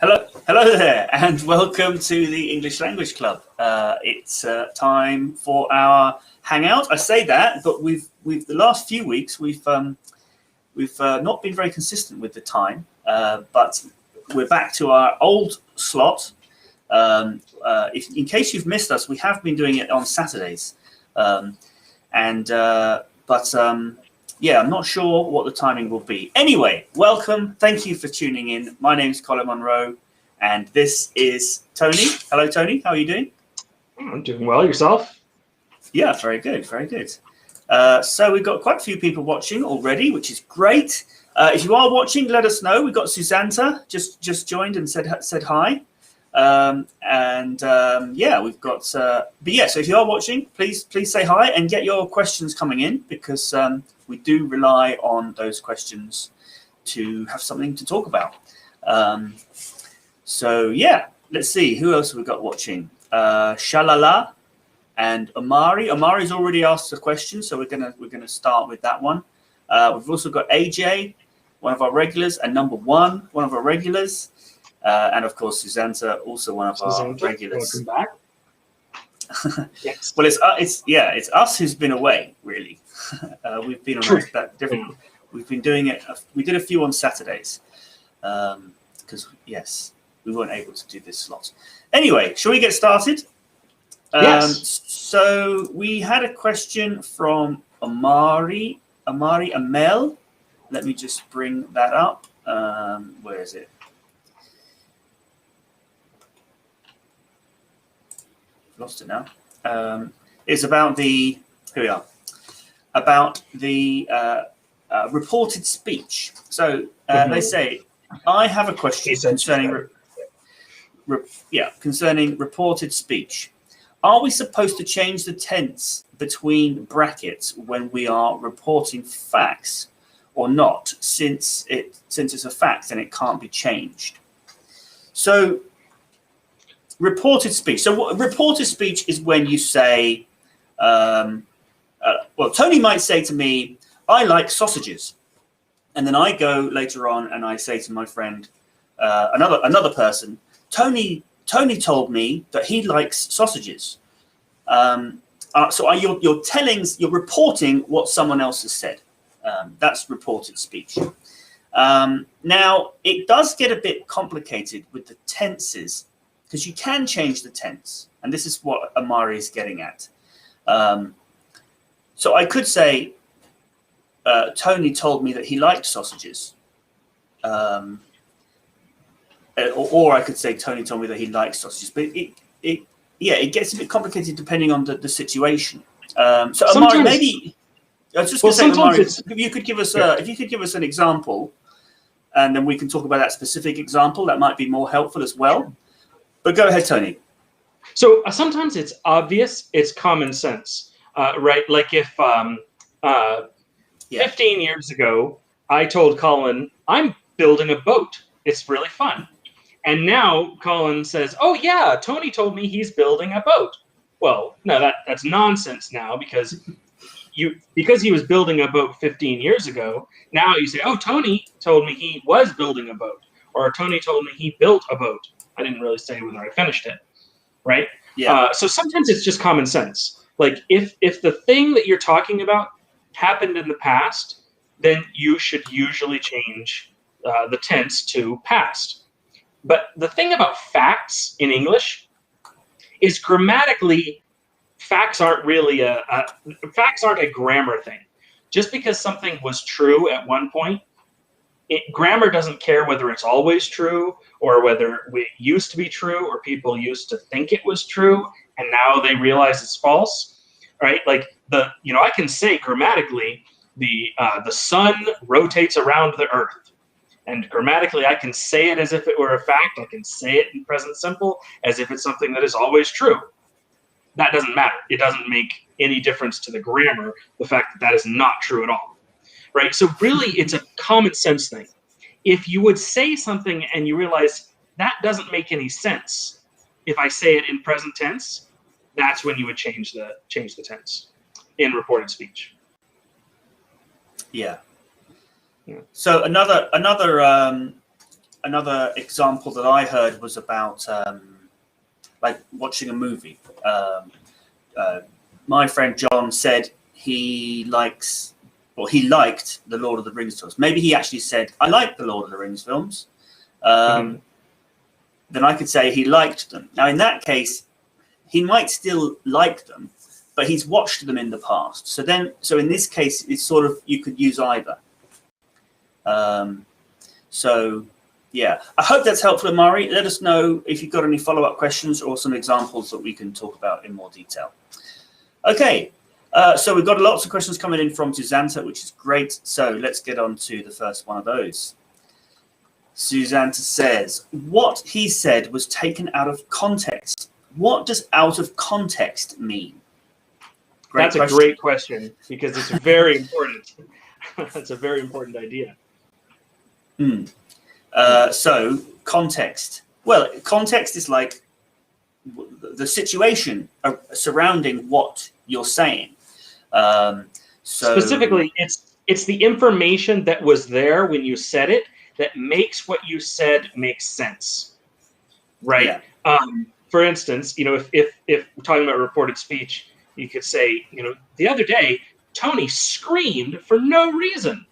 Hello there, and welcome to the English Language Club. It's time for our hangout. I say that, but we've the last few weeks we've not been very consistent with the time, but we're back to our old slot. In case you've missed us, we have been doing it on Saturdays, yeah, I'm not sure what the timing will be. Anyway, welcome. Thank you for tuning in. My name's Colin Monroe, and this is Tony. Hello, Tony. How are you doing? I'm doing well. Yourself? Yeah, very good. Very good. So we've got quite a few people watching already, which is great. If you are watching, let us know. We've got Susanta just joined and said hi. Yeah, we've got. But yeah, so if you are watching, please say hi and get your questions coming in, because we do rely on those questions to have something to talk about. So yeah, let's see who else have we got watching. Shalala and Amari. Amari's already asked a question, so we're gonna start with that one. We've also got AJ, one of our regulars, and number one of our regulars. And of course, Susanta, also one of our regulars. Welcome back. Yes. Well, it's us who's been away, really. We've been on that different. We've been doing it. We did a few on Saturdays, because yes, we weren't able to do this slot. Anyway, shall we get started? Yes. So we had a question from Amari Amel. Let me just bring that up. Where is it? Lost it now. It's about the reported speech. So they say, I have a question concerning reported speech. Are we supposed to change the tense between brackets when we are reporting facts, or not? Since it's a fact and it can't be changed. So reported speech. So reported speech is when you say, well, Tony might say to me, I like sausages. And then I go later on and I say to my friend, another person, Tony told me that he likes sausages. So you're reporting what someone else has said. That's reported speech. Now, it does get a bit complicated with the tenses, because you can change the tense, and this is what Amari is getting at. So I could say, Tony told me that he liked sausages. Or I could say, Tony told me that he likes sausages. But it gets a bit complicated depending on the situation. So Amari, maybe I was just going to say, Amari, if you could give us an example, and then we can talk about that specific example. That might be more helpful as well. But go ahead, Tony. So sometimes it's obvious, it's common sense, right? Like if 15 years ago, I told Colin, I'm building a boat. It's really fun. And now Colin says, oh yeah, Tony told me he's building a boat. Well, no, that's nonsense now, because he was building a boat 15 years ago. Now you say, oh, Tony told me he was building a boat, or Tony told me he built a boat. I didn't really say whether I finished it, right? Yeah. So sometimes it's just common sense. Like if the thing that you're talking about happened in the past, then you should usually change the tense to past. But the thing about facts in English is grammatically, facts aren't really facts aren't a grammar thing. Just because something was true at one point, grammar doesn't care whether it's always true, or whether it used to be true, or people used to think it was true and now they realize it's false, right? Like I can say grammatically the sun rotates around the earth, and grammatically I can say it as if it were a fact. I can say it in present simple as if it's something that is always true. That doesn't matter. It doesn't make any difference to the grammar, the fact that is not true at all. Right? So really, it's a common sense thing. If you would say something and you realize that doesn't make any sense, if I say it in present tense, that's when you would change the tense in reported speech. Yeah. So another another example that I heard was about like watching a movie. My friend John said he liked the Lord of the Rings films. Maybe he actually said, I like the Lord of the Rings films. Then I could say he liked them. Now, in that case, he might still like them, but he's watched them in the past. So in this case, it's sort of, you could use either. So yeah, I hope that's helpful, Amari. Let us know if you've got any follow-up questions or some examples that we can talk about in more detail. Okay, so we've got lots of questions coming in from Susanna, which is great. So let's get on to the first one of those. Susanna says, what he said was taken out of context. What does out of context mean? That's a great question, because it's very important. That's a very important idea. So context. Well, context is like the situation surrounding what you're saying. So specifically, it's the information that was there when you said it that makes what you said make sense, right? Yeah. For instance, if we're talking about reported speech, you could say, the other day Tony screamed for no reason.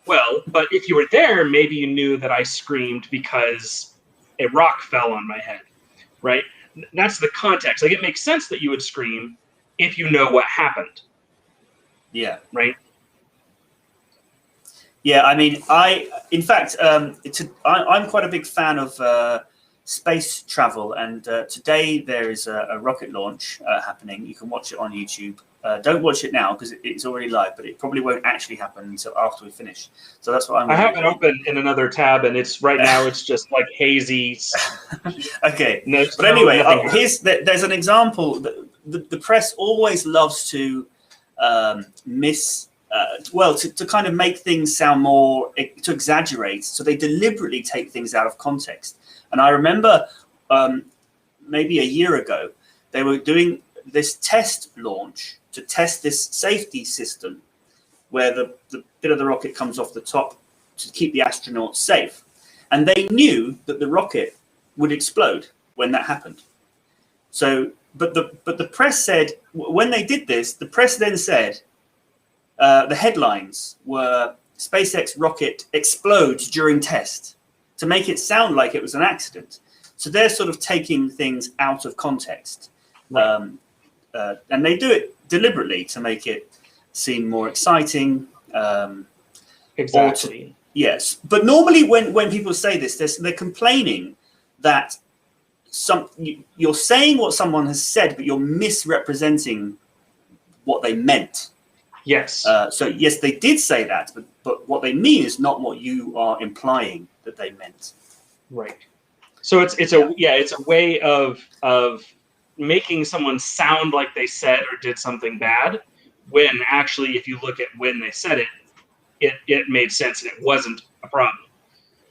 Well, but if you were there, maybe you knew that I screamed because a rock fell on my head, right? That's the context. Like, it makes sense that you would scream if you know what happened. Yeah. Right? Yeah, I mean, in fact, I'm quite a big fan of space travel, and today there is a rocket launch happening. You can watch it on YouTube. Don't watch it now because it's already live, but it probably won't actually happen until after we finish. So that's what I'm. I have it open in another tab, and it's right now. It's just like hazy. Okay, but anyway, there's an example. The press always loves to to kind of make things sound more, to exaggerate. So they deliberately take things out of context. And I remember maybe a year ago, they were doing this test launch to test this safety system where the bit of the rocket comes off the top to keep the astronauts safe. And they knew that the rocket would explode when that happened. So, but the press said, when they did this, the press then said, the headlines were SpaceX rocket explodes during test to make it sound like it was an accident. So they're sort of taking things out of context. Right. And they do it deliberately to make it seem more exciting. Exactly. Yes. But normally when people say this, they're complaining that you're saying what someone has said, but you're misrepresenting what they meant. Yes. So yes, they did say that, but what they mean is not what you are implying that they meant. Right. So it's a way of making someone sound like they said or did something bad, when actually, if you look at when they said it made sense and it wasn't a problem.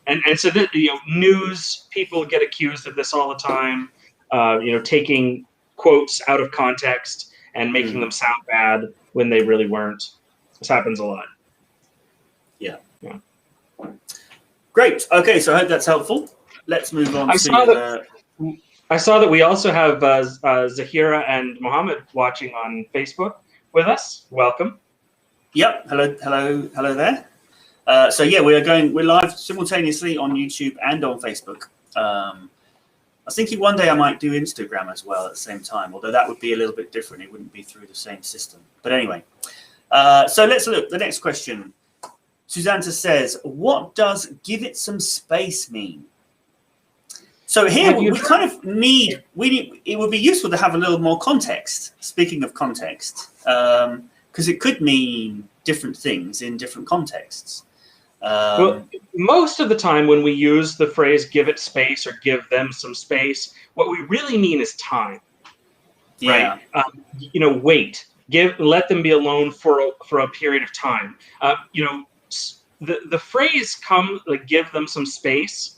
And so that, news people get accused of this all the time. Taking quotes out of context and making them sound bad when they really weren't. This happens a lot. Yeah. Great. Okay, so I hope that's helpful. Let's move on I saw that we also have Zahira and Mohammed watching on Facebook with us. Welcome. Yep. Hello there. So yeah, we're live simultaneously on YouTube and on Facebook. I was thinking one day I might do Instagram as well at the same time, although that would be a little bit different. It wouldn't be through the same system. But anyway, so let's look. The next question. Susanna says, what does give it some space mean? So here we kind of need, it would be useful to have a little more context, speaking of context, because it could mean different things in different contexts. Well, most of the time when we use the phrase give it space or give them some space, what we really mean is time. Yeah. Right? Wait. Let them be alone for a period of time. The phrase give them some space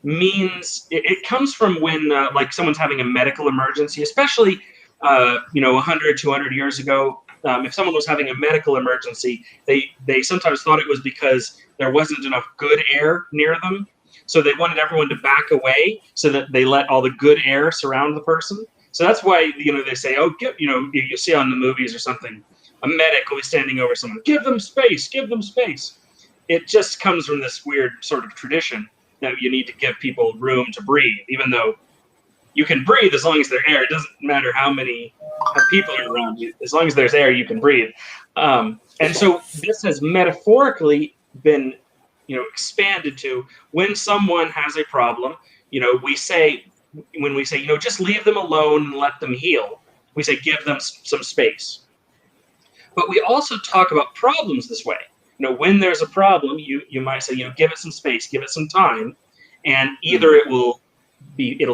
means it comes from when like someone's having a medical emergency, especially 100, 200 years ago. if someone was having a medical emergency, they sometimes thought it was because there wasn't enough good air near them. So they wanted everyone to back away so that they let all the good air surround the person. So that's why, they say, oh, you see on the movies or something, a medic will be standing over someone, give them space, give them space. It just comes from this weird sort of tradition that you need to give people room to breathe, even though you can breathe as long as there's air. It doesn't matter how many people are around you. As long as there's air, you can breathe. And so this has metaphorically been, expanded to when someone has a problem. We say, when we say, just leave them alone and let them heal, we say give them some space. But we also talk about problems this way. When there's a problem, you might say, give it some space, give it some time, and either it'll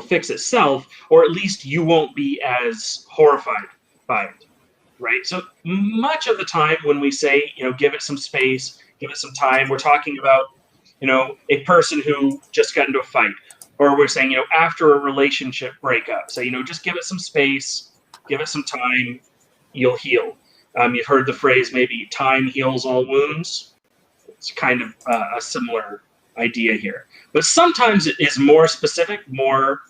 fix itself, or at least you won't be as horrified by it, right? So much of the time when we say, give it some space, give it some time, we're talking about, a person who just got into a fight, or we're saying, after a relationship breakup, say, just give it some space, give it some time, you'll heal. You've heard the phrase, maybe time heals all wounds. It's kind of a similar idea here. But sometimes it is more specific, more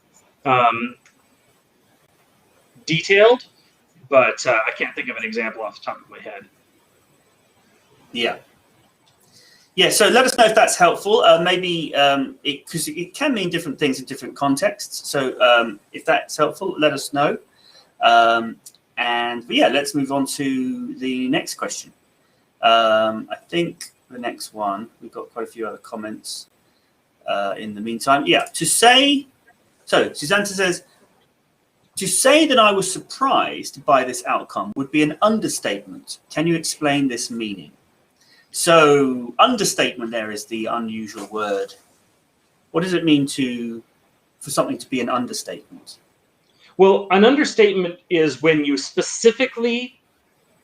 detailed, but I can't think of an example off the top of my head. Yeah. Yeah, so let us know if that's helpful. Maybe because it can mean different things in different contexts. So if that's helpful, let us know. But yeah, let's move on to the next question. I think the next one, we've got quite a few other comments in the meantime. Yeah, so Susanna says, to say that I was surprised by this outcome would be an understatement. Can you explain this meaning? So understatement there is the unusual word. What does it mean for something to be an understatement? Well, an understatement is when you specifically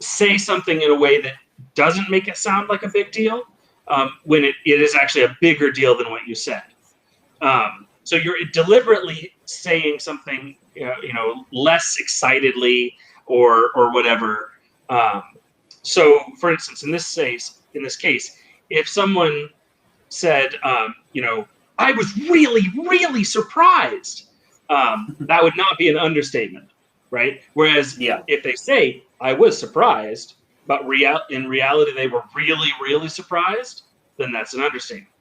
say something in a way that doesn't make it sound like a big deal, when it is actually a bigger deal than what you said. So you're deliberately saying something, less excitedly or whatever. So, for instance, in this case, if someone said, I was really, really surprised, that would not be an understatement, right? Whereas if they say, I was surprised, but in reality they were really, really surprised, then that's an understatement.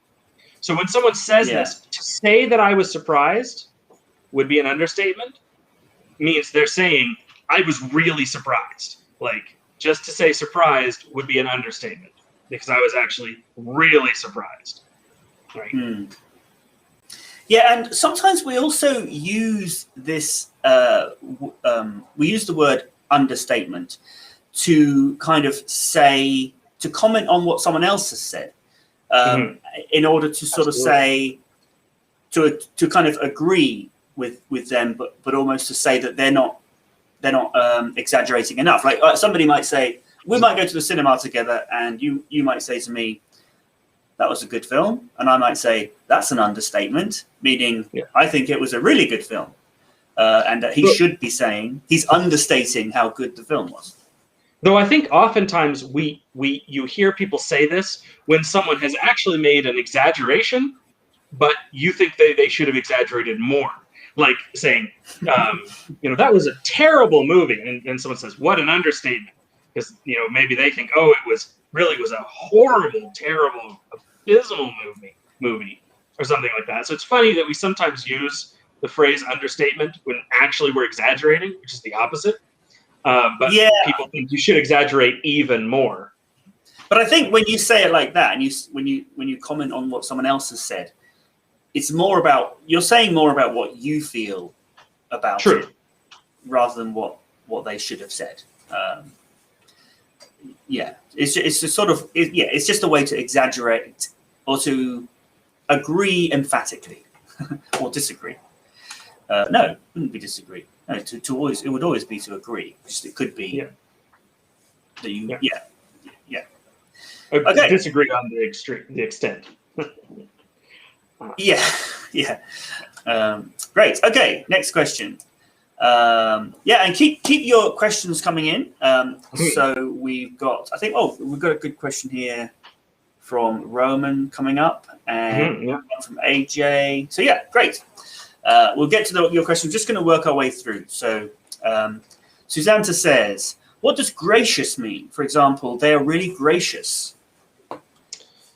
So when someone says this, to say that I was surprised would be an understatement, means they're saying, I was really surprised. Like, just to say surprised would be an understatement, because I was actually really surprised, right? Yeah, and sometimes we also use this, we use the word understatement to kind of say, to comment on what someone else has said, in order to sort of say, to kind of agree with them, but almost to say that they're not exaggerating enough. Like somebody might say, we might go to the cinema together, and you might say to me, that was a good film. And I might say, that's an understatement, meaning I think it was a really good film. And that he should be saying, he's understating how good the film was. Though I think oftentimes you hear people say this when someone has actually made an exaggeration, but you think they should have exaggerated more. Like saying, that was a terrible movie. And someone says, what an understatement. Because, maybe they think, oh, it was a horrible, terrible, abysmal movie or something like that. So it's funny that we sometimes use the phrase understatement when actually we're exaggerating, which is the opposite. But people think you should exaggerate even more. But I think when you say it like that, and when you comment on what someone else has said, it's more about, you're saying more about what you feel about it, rather than what they should have said. It's just sort of it's just a way to exaggerate or to agree emphatically or disagree. No, it wouldn't be disagree. No, it would always be to agree. Just it could be that you okay. Disagree on the extent. Great. Okay, next question. Yeah, and keep your questions coming in. So we've got, I think, we've got a good question here from Roman coming up, and one from AJ. So yeah, great. We'll get to your question. We're just going to work our way through. So Susanna says, what does gracious mean? For example, they are really gracious.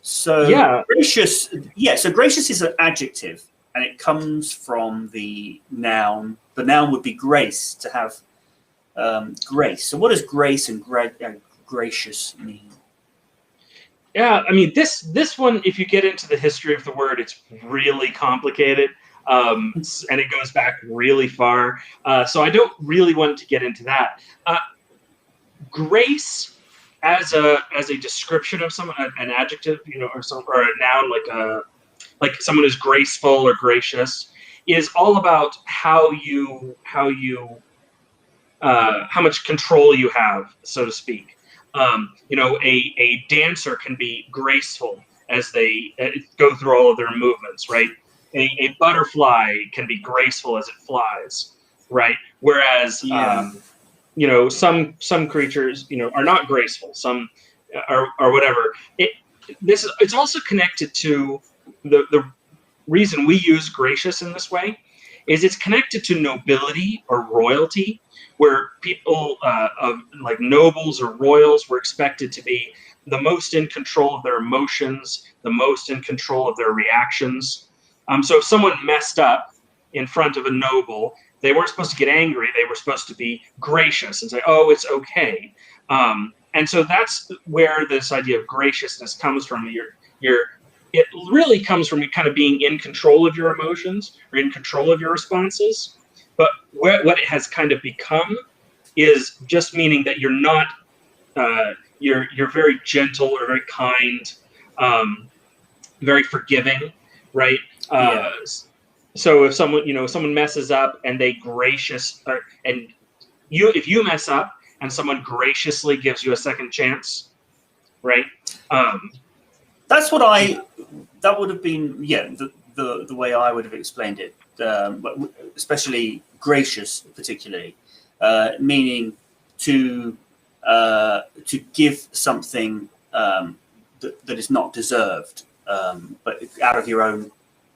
So gracious, so gracious is an adjective, and it comes from the noun. The noun would be grace, to have grace. So what does grace and gracious mean? Yeah, I mean, this one, if you get into the history of the word, it's really complicated, and it goes back really far. So I don't really want to get into that. Grace, as a description of someone, an adjective, or a noun, like someone who's graceful or gracious, is all about how much control you have, so to speak. A dancer can be graceful as they go through all of their movements, right? A butterfly can be graceful as it flies, right? Whereas, some creatures, are not graceful. Some or whatever. It's also connected to the reason we use gracious in this way is it's connected to nobility or royalty, where people like nobles or royals were expected to be the most in control of their emotions, the most in control of their reactions. So if someone messed up in front of a noble, they weren't supposed to get angry. They were supposed to be gracious and say, "Oh, it's okay." And so that's where this idea of graciousness comes from. It really comes from you kind of being in control of your emotions or in control of your responses. But what it has kind of become is just meaning that you're not, you're very gentle or very kind, very forgiving, right? So if someone messes up and they if you mess up and someone graciously gives you a second chance, right? That's what that would have been, the way I would have explained it, especially gracious, particularly, meaning to give something that is not deserved, but out of your own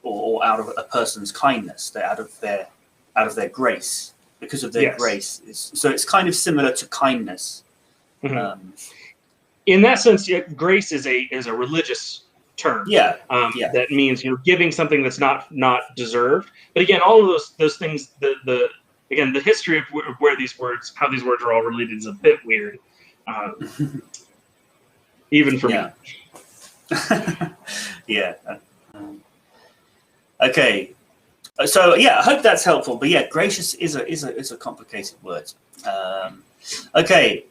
or out of a person's kindness, out of their grace, because of their grace. So it's kind of similar to kindness. Mm-hmm. In that sense, grace is a religious term. That means giving something that's not deserved. But again, all of those things, the history of how these words are all related is a bit weird, even for me. Okay. So I hope that's helpful. But gracious is a complicated word. Okay,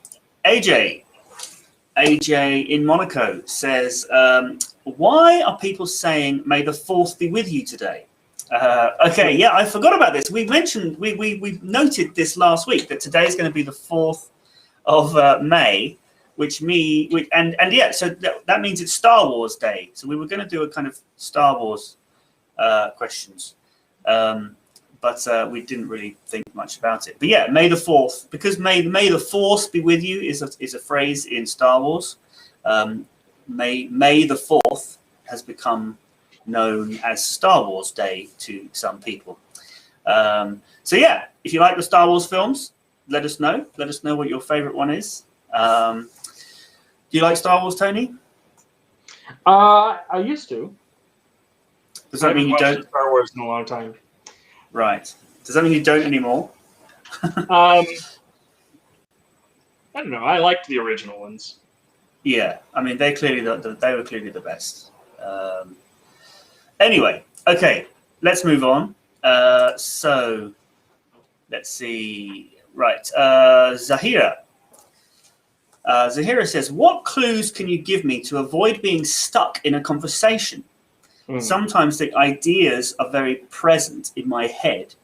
AJ in Monaco says, why are people saying, "May the 4th be with you" today? I forgot about this. We mentioned, we noted this last week, that today is going to be the 4th of May, so that means it's Star Wars Day. So we were going to do a kind of Star Wars questions. But we didn't really think much about it. But May the 4th, because May the Force be with you is a phrase in Star Wars. May the 4th has become known as Star Wars Day to some people. If you like the Star Wars films, let us know. Let us know what your favorite one is. Do you like Star Wars, Tony? I used to. Does that mean you don't? Star Wars in a long time. Right. Does that mean you don't anymore? I don't know. I liked the original ones. Yeah, I mean they were clearly the best. Anyway, okay, let's move on. So let's see. Right, Zahira. Zahira says, "What clues can you give me to avoid being stuck in a conversation? Sometimes the ideas are very present in my head,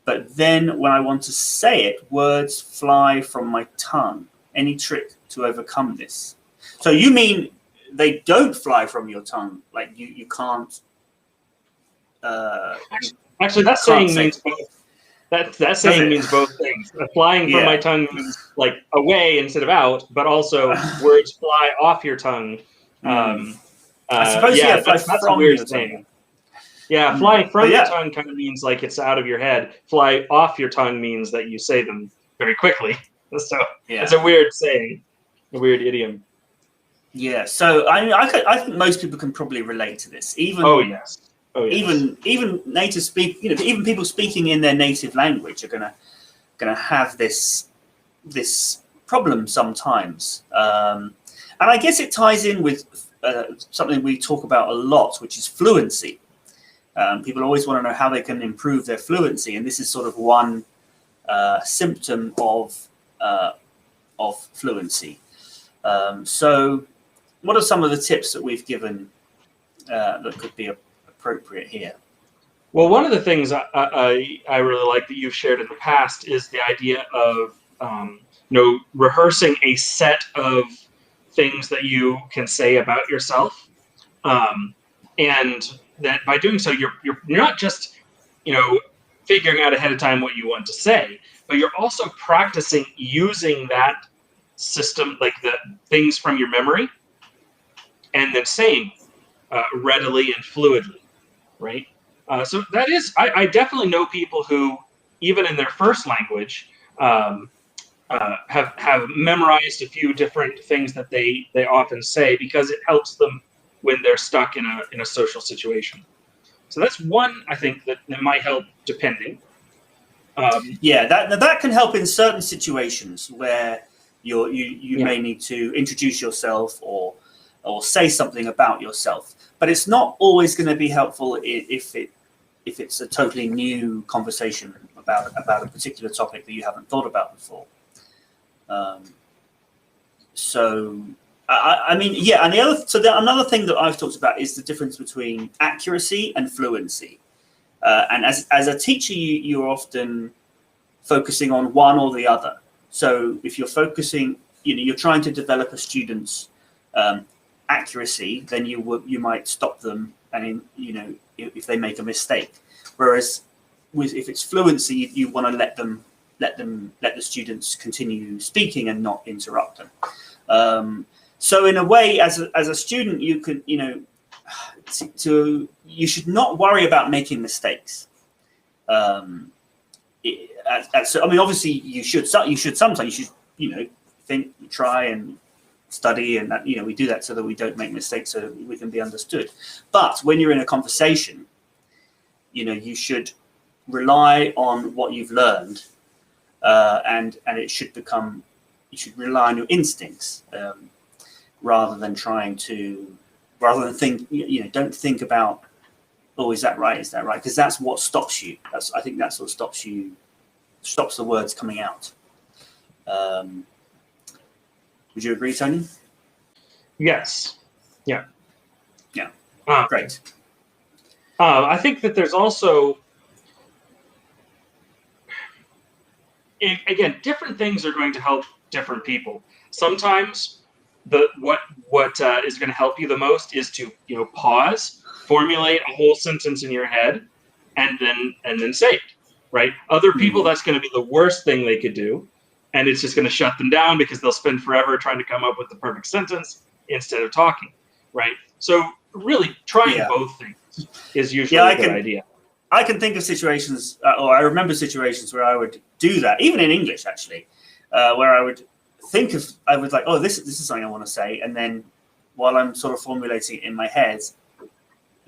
but then when I want to say it, words fly from my tongue. Any trick to overcome this?" So you mean they don't fly from your tongue? Like you can't... Actually, that saying means both. That saying means both things. Flying from my Yeah. tongue means like away instead of out, but also words fly off your tongue. I suppose, yeah, fly That's a from weird your tongue. saying. Yeah, flying But from your yeah, tongue kind of means like it's out of your head. Fly off your tongue means that you say them very quickly. So it's a weird saying, a weird idiom. Yeah. So I think most people can probably relate to this. Even even native speak, even people speaking in their native language are gonna have this problem sometimes. And I guess it ties in with something we talk about a lot, which is fluency. People always want to know how they can improve their fluency, and this is sort of one symptom of fluency. So, what are some of the tips that we've given that could be appropriate here? Well, one of the things I really like that you've shared in the past is the idea of rehearsing a set of things that you can say about yourself, and that by doing so, you're not just figuring out ahead of time what you want to say, but you're also practicing using that system, like the things from your memory, and then saying readily and fluidly, right? So that is, I definitely know people who, even in their first language, have memorized a few different things that they often say because it helps them when they're stuck in a social situation. So that's one, I think, that might help depending. Yeah, that can help in certain situations where you may need to introduce yourself or say something about yourself, but it's not always going to be helpful if it's a totally new conversation about a particular topic that you haven't thought about before. So I mean, yeah, and another thing that I've talked about is the difference between accuracy and fluency. And as a teacher, you're often focusing on one or the other. So if you're focusing, you're trying to develop a student's accuracy, then you might stop them, and if they make a mistake. Whereas if it's fluency, you want to let the students continue speaking and not interrupt them. So in a way, as a student, you could you should not worry about making mistakes. I mean, obviously, you should sometimes think, try, and study, and we do that so that we don't make mistakes, so that we can be understood. But when you're in a conversation, you should rely on what you've learned, and you should rely on your instincts rather than think. Don't think about, oh, is that right? Is that right? Because that's what stops you. I think that's what stops the words coming out. Would you agree, Tony? Yes. Yeah. Yeah. Great. I think that there's also, again, different things are going to help different people. Sometimes what is going to help you the most is to pause, formulate a whole sentence in your head, and then say it. Right? Other people, that's going to be the worst thing they could do, and it's just going to shut them down because they'll spend forever trying to come up with the perfect sentence instead of talking. Right? So really, trying both things is usually a good idea. I can think of situations, or I remember situations where I would do that, even in English, actually, where I would like, oh, this is something I want to say, and then while I'm sort of formulating it in my head,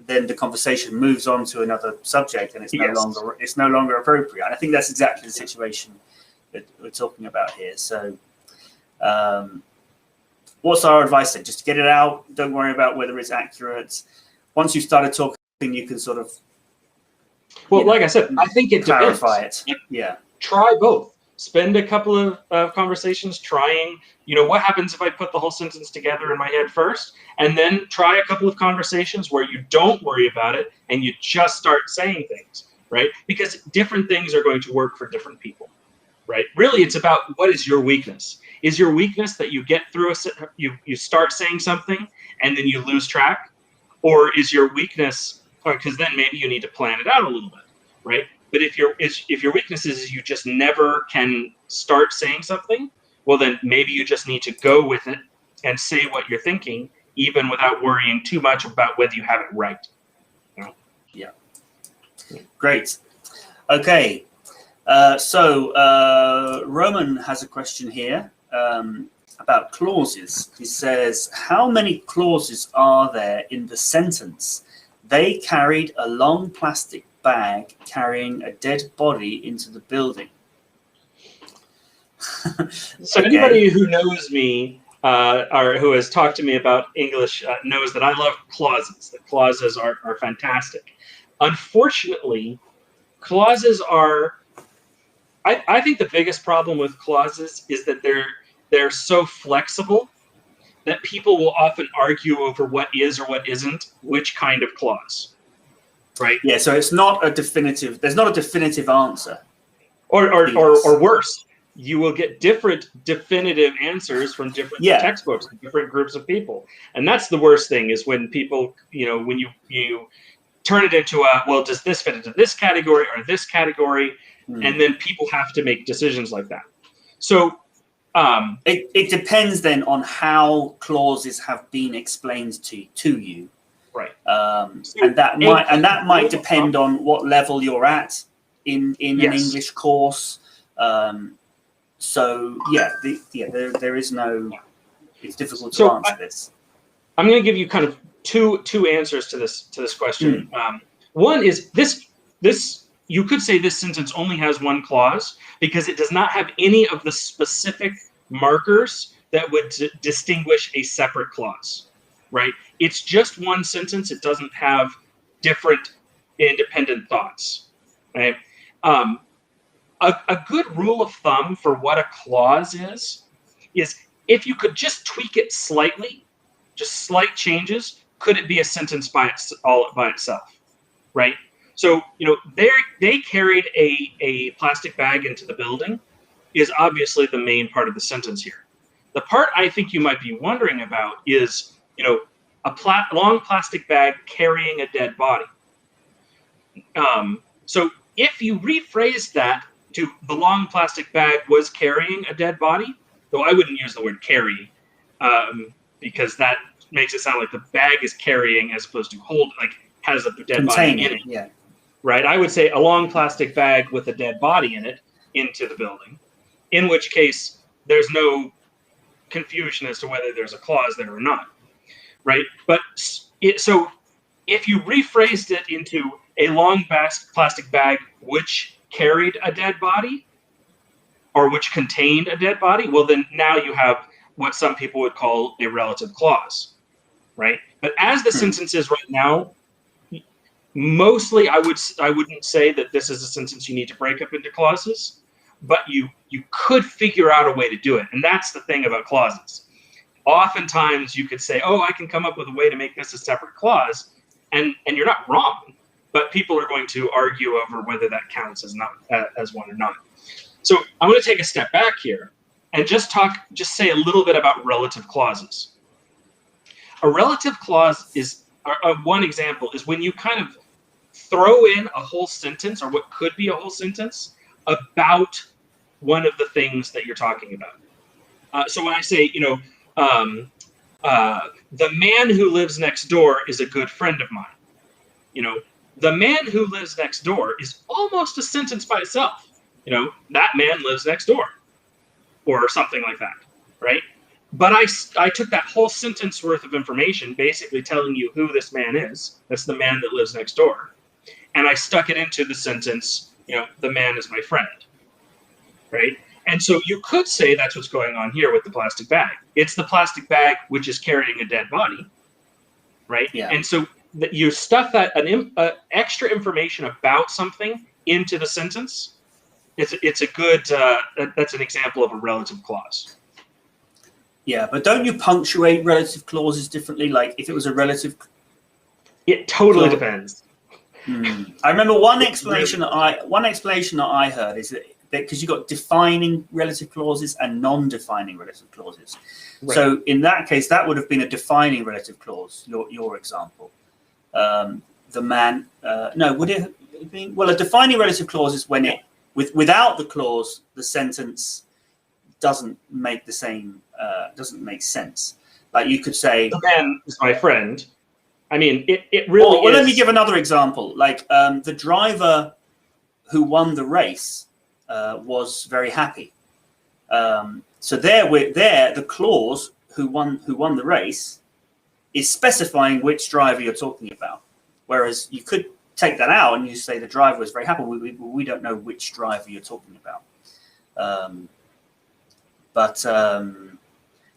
then the conversation moves on to another subject, and it's no longer appropriate. And I think that's exactly the situation that we're talking about here. So, what's our advice then? Just get it out. Don't worry about whether it's accurate. Once you've started talking, you can sort of like I said, I think it clarify depends. it. Yeah. Try both. Spend a couple of conversations trying, what happens if I put the whole sentence together in my head first, and then try a couple of conversations where you don't worry about it and you just start saying things, right? Because different things are going to work for different people, right? Really, it's about what is your weakness. Is your weakness that you get through you start saying something and then you lose track? Or is your weakness, because then maybe you need to plan it out a little bit, right? But if your weakness is you just never can start saying something, well, then maybe you just need to go with it and say what you're thinking, even without worrying too much about whether you have it right. You know? Yeah. Great. Okay. Roman has a question here about clauses. He says, how many clauses are there in the sentence? They carried a long plastic bag carrying a dead body into the building. So anybody who knows me or who has talked to me about English knows that I love clauses. The clauses are fantastic. Unfortunately, clauses are, I think the biggest problem with clauses is that they're so flexible that people will often argue over what is or what isn't which kind of clause, right? Yeah, so it's not a definitive, there's not a definitive answer. Or worse, you will get different definitive answers from different textbooks, different groups of people. And that's the worst thing, is when people, when you turn it into a, well, does this fit into this category or this category? And then people have to make decisions like that. So it depends then on how clauses have been explained to you. Right. And that might depend on what level you're at in an English course. There is no. It's difficult to answer this. I'm going to give you kind of two answers to this question. One is this. You could say this sentence only has one clause because it does not have any of the specific markers that would distinguish a separate clause, right? It's just one sentence. It doesn't have different independent thoughts, right? A good rule of thumb for what a clause is if you could just tweak it slightly, just slight changes, could it be a sentence all by itself, right? So, they carried a plastic bag into the building is obviously the main part of the sentence here. The part I think you might be wondering about is, a long plastic bag carrying a dead body. So if you rephrase that to the long plastic bag was carrying a dead body, though I wouldn't use the word carry, because that makes it sound like the bag is carrying as opposed to hold, like has a dead body in it. Yeah. Right? I would say a long plastic bag with a dead body in it into the building, in which case there's no confusion as to whether there's a clause there or not. Right? But so if you rephrased it into a long plastic bag which carried a dead body or which contained a dead body, well, then now you have what some people would call a relative clause, right? But as the sentence is right now, mostly I wouldn't say that this is a sentence you need to break up into clauses, but you could figure out a way to do it. And that's the thing about clauses. Oftentimes you could say, oh, I can come up with a way to make this a separate clause, and you're not wrong, but people are going to argue over whether that counts as one or not. So I'm going to take a step back here and just say a little bit about relative clauses. A relative clause is one example is when you kind of throw in a whole sentence or what could be a whole sentence about one of the things that you're talking about. So when I say, the man who lives next door is a good friend of mine. The man who lives next door is almost a sentence by itself. That man lives next door, or something like that, right? But I took that whole sentence worth of information, basically telling you who this man is. That's the man that lives next door. And I stuck it into the sentence, the man is my friend, right? And so you could say that's what's going on here with the plastic bag. It's the plastic bag which is carrying a dead body, right? Yeah. And so you stuff that extra information about something into the sentence. It's a good, that's an example of a relative clause. Yeah, but don't you punctuate relative clauses differently? Like if it was a relative... It totally depends. I remember one explanation that I heard is that because you've got defining relative clauses and non-defining relative clauses. Right. So in that case, that would have been a defining relative clause, your example. The man, no, would it? Well, a defining relative clause is when it without the clause, the sentence doesn't make the same doesn't make sense. Like you could say, the man is my friend. I mean, it really. Well, let me give another example. Like the driver who won the race was very happy. So the clause who won the race is specifying which driver you're talking about. Whereas you could take that out and you say the driver was very happy. We don't know which driver you're talking about.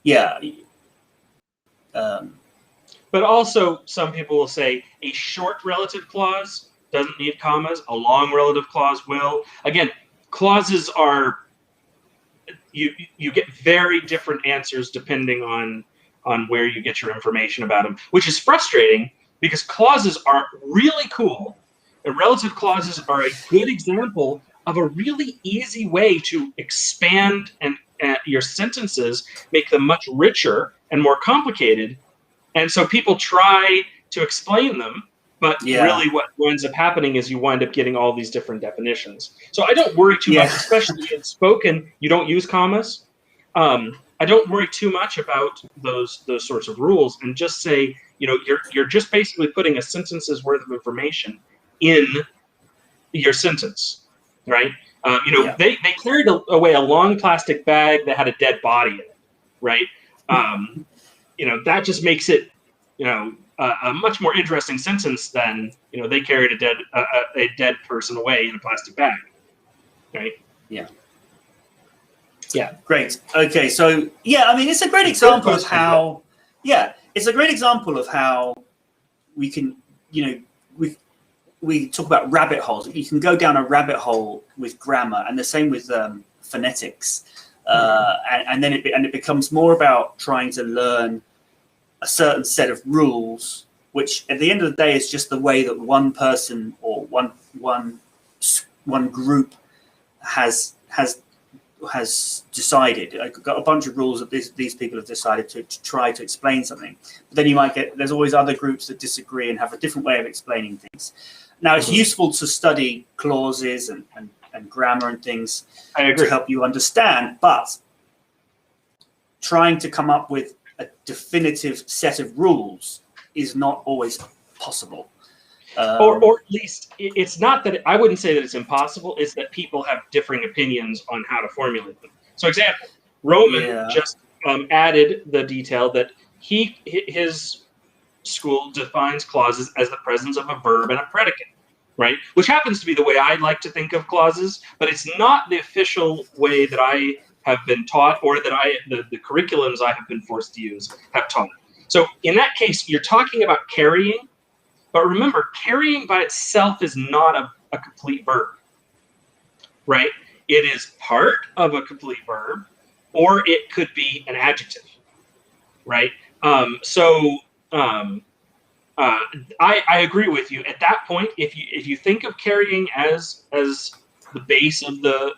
Yeah. But also, some people will say a short relative clause doesn't need commas. A long relative clause will. Again, clauses are you get very different answers depending on where you get your information about them, which is frustrating because clauses are really cool, and relative clauses are a good example of a really easy way to expand and your sentences, make them much richer and more complicated. And so people try to explain them, but really what ends up happening is you wind up getting all these different definitions. So I don't worry too much, especially in spoken, you don't use commas. I don't worry too much about those sorts of rules, and just say, you're just basically putting a sentence's worth of information in your sentence, right? They carried away a long plastic bag that had a dead body in it, right? That just makes it, a much more interesting sentence than, they carried a dead person away in a plastic bag, right? Yeah. Yeah, great. Okay, so it's a great example of how. Yeah, it's a great example of how we can, we talk about rabbit holes. You can go down a rabbit hole with grammar, and the same with phonetics, and then it becomes more about trying to learn a certain set of rules, which at the end of the day is just the way that one person or one group has decided. I've got a bunch of rules that these people have decided to try to explain something. But then you might there's always other groups that disagree and have a different way of explaining things. Now, it's useful to study clauses and grammar and things to help you understand, but trying to come up with a definitive set of rules is not always possible. Or at least it's not that I wouldn't say that it's impossible. It's that people have differing opinions on how to formulate them. So, example, Roman just added the detail that his school defines clauses as the presence of a verb and a predicate, right? Which happens to be the way I like to think of clauses, but it's not the official way that I have been taught, or that the curriculums I have been forced to use have taught. So, in that case, you're talking about carrying. But remember, carrying by itself is not a complete verb, right? It is part of a complete verb, or it could be an adjective, right? I agree with you. At that point, if you think of carrying as the base of the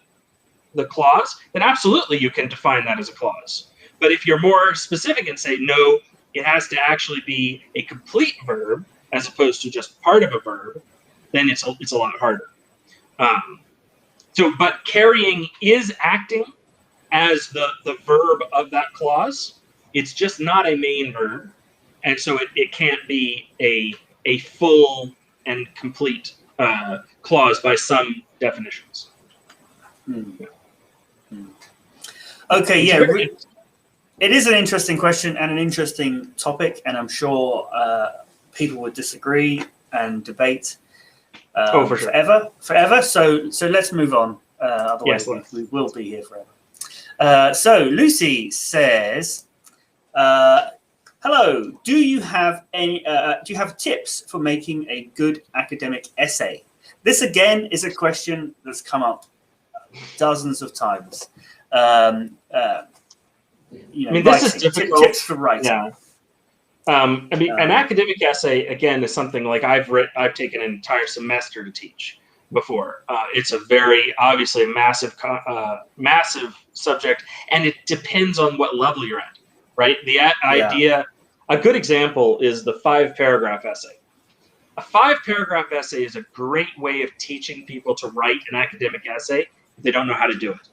clause, then absolutely you can define that as a clause. But if you're more specific and say, no, it has to actually be a complete verb, as opposed to just part of a verb, then it's a lot harder. But carrying is acting as the verb of that clause. It's just not a main verb, and so it can't be a full and complete clause by some definitions. Okay, it is an interesting question and an interesting topic, and I'm sure people would disagree and debate for sure. forever. So let's move on. Otherwise, we will be here forever. So Lucy says, "Hello. Do you have tips for making a good academic essay?" This again is a question that's come up dozens of times. This is difficult. Tips for writing. Yeah. An academic essay, again, is something like I've taken an entire semester to teach before. It's a very, obviously, a massive subject, and it depends on what level you're at, right? The idea, a good example is the 5-paragraph essay. A 5-paragraph essay is a great way of teaching people to write an academic essay if they don't know how to do it.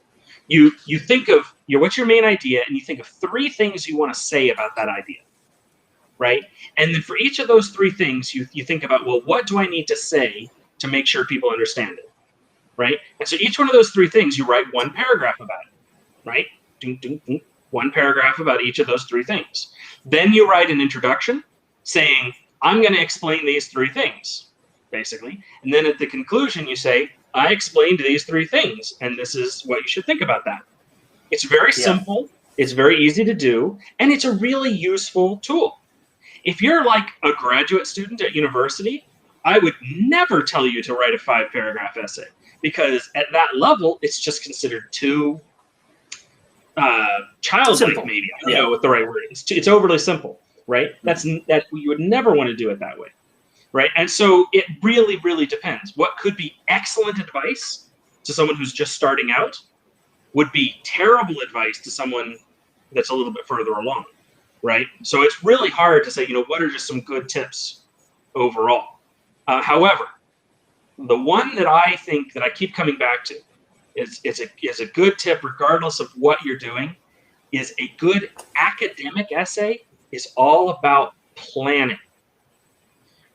You think of what's your main idea, and you think of 3 things you want to say about that idea, right? And then for each of those 3 things, you think about, well, what do I need to say to make sure people understand it, right? And so each one of those 3 things, you write 1 paragraph about it, right? Ding, ding, ding. 1 paragraph about each of those 3 things. Then you write an introduction saying, I'm going to explain these 3 things, basically. And then at the conclusion, you say, I explained these 3 things, and this is what you should think about that. It's very simple. It's very easy to do, and it's a really useful tool. If you're like a graduate student at university, I would never tell you to write a 5-paragraph essay, because at that level, it's just considered too childlike, maybe. I don't know what the right word is. It's overly simple, right? That you would never want to do it that way, right? And so it really, really depends. What could be excellent advice to someone who's just starting out would be terrible advice to someone that's a little bit further along, right? So it's really hard to say, what are just some good tips overall. However, the one that I think that I keep coming back to is a good tip, regardless of what you're doing, is a good academic essay is all about planning.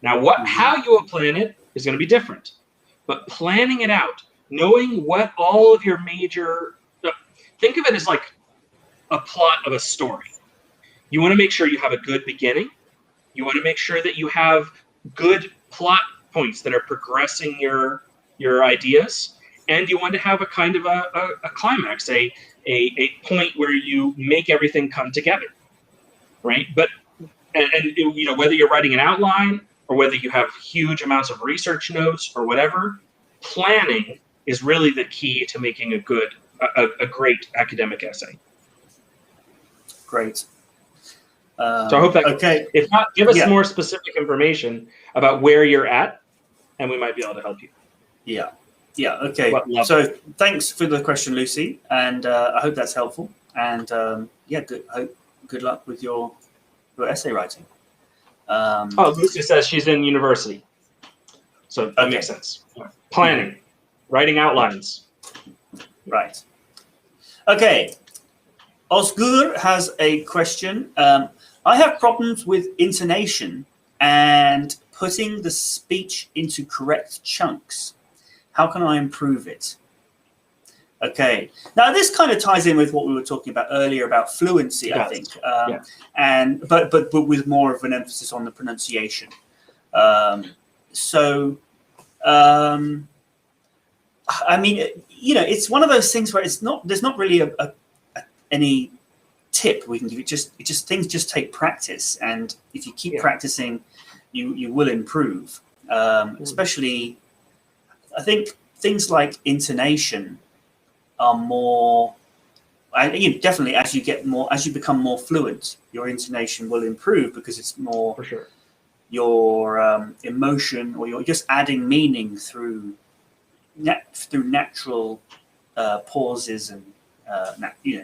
Now, how you will plan it is going to be different, but planning it out, knowing what all of your major, think of it as like a plot of a story. You want to make sure you have a good beginning. You want to make sure that you have good plot points that are progressing your ideas. And you want to have a kind of a climax, a point where you make everything come together, right? But and whether you're writing an outline or whether you have huge amounts of research notes or whatever, planning is really the key to making a great academic essay. Great. So I hope that. Okay. If not, give us more specific information about where you're at, and we might be able to help you. Yeah. Yeah. Okay. So thanks for the question, Lucy, and I hope that's helpful. And good luck with your essay writing. Lucy says she's in university, so that makes sense. Planning, writing outlines. Right. Okay. Osgur has a question. I have problems with intonation and putting the speech into correct chunks. How can I improve it? Okay. Now this kind of ties in with what we were talking about earlier about fluency, I think, and but with more of an emphasis on the pronunciation. I mean, it's one of those things where there's not really any tip we can give. Things just take practice, and if you keep practicing, you will improve. Especially, I think things like intonation are more. Definitely, as you become more fluent, your intonation will improve because it's more. For sure. Your emotion, or you're just adding meaning through natural pauses and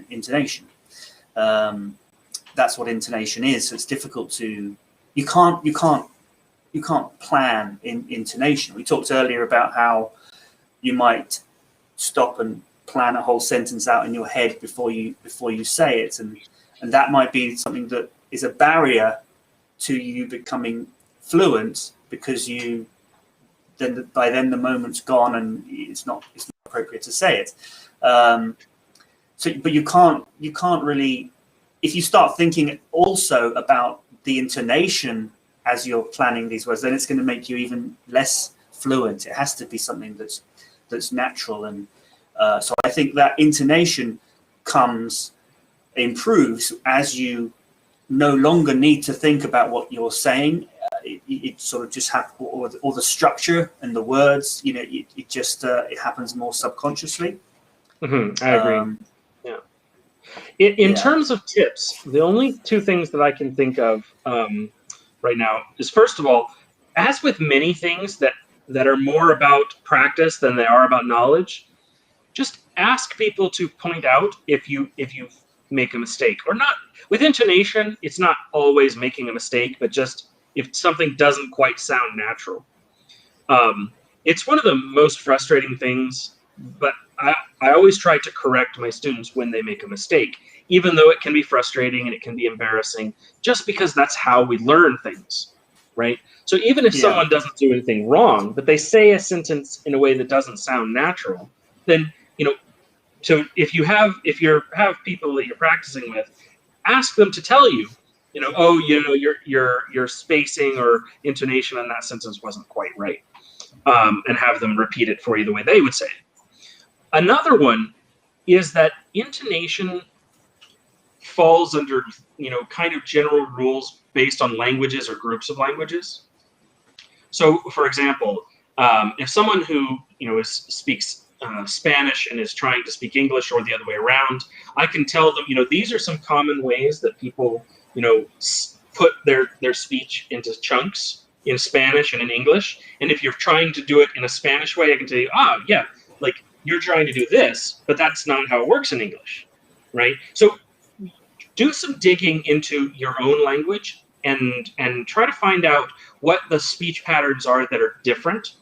intonation. That's what intonation is. So it's difficult to. You can't plan in intonation. We talked earlier about how you might stop and plan a whole sentence out in your head before you say it, and that might be something that is a barrier to you becoming fluent, because by then the moment's gone and it's not appropriate to say it. But you can't really, if you start thinking also about the intonation as you're planning these words, then it's going to make you even less fluent. It has to be something that's natural, and so I think that intonation improves as you no longer need to think about what you're saying. It sort of just happens, or the structure and the words. It happens more subconsciously. I agree. In terms of tips, the only 2 things that I can think of right now is, first of all, as with many things that are more about practice than they are about knowledge, just ask people to point out if you make a mistake or not. With intonation, it's not always making a mistake, but just if something doesn't quite sound natural. It's one of the most frustrating things, but I always try to correct my students when they make a mistake, even though it can be frustrating and it can be embarrassing, just because that's how we learn things, right? So even if someone doesn't do anything wrong, but they say a sentence in a way that doesn't sound natural, then, so if you have people that you're practicing with, ask them to tell you, your spacing or intonation on that sentence wasn't quite right, and have them repeat it for you the way they would say it. Another one is that intonation falls under, kind of general rules based on languages or groups of languages. So, for example, if someone who speaks Spanish and is trying to speak English, or the other way around, I can tell them, these are some common ways that people, put their speech into chunks in Spanish and in English. And if you're trying to do it in a Spanish way, I can tell you, like you're trying to do this, but that's not how it works in English, right? So do some digging into your own language and try to find out what the speech patterns are that are different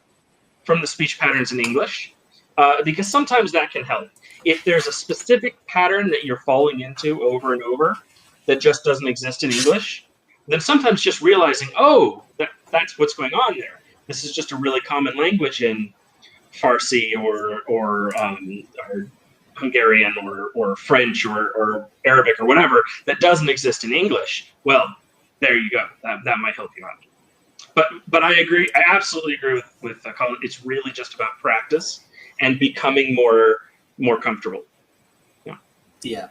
from the speech patterns in English, because sometimes that can help. If there's a specific pattern that you're falling into over and over that just doesn't exist in English, then sometimes just realizing, that's what's going on there. This is just a really common language in Farsi or Hungarian or French or Arabic or whatever that doesn't exist in English. Well, there you go. That might help you out. But I agree. I absolutely agree with Colin. It's really just about practice and becoming more comfortable. Yeah.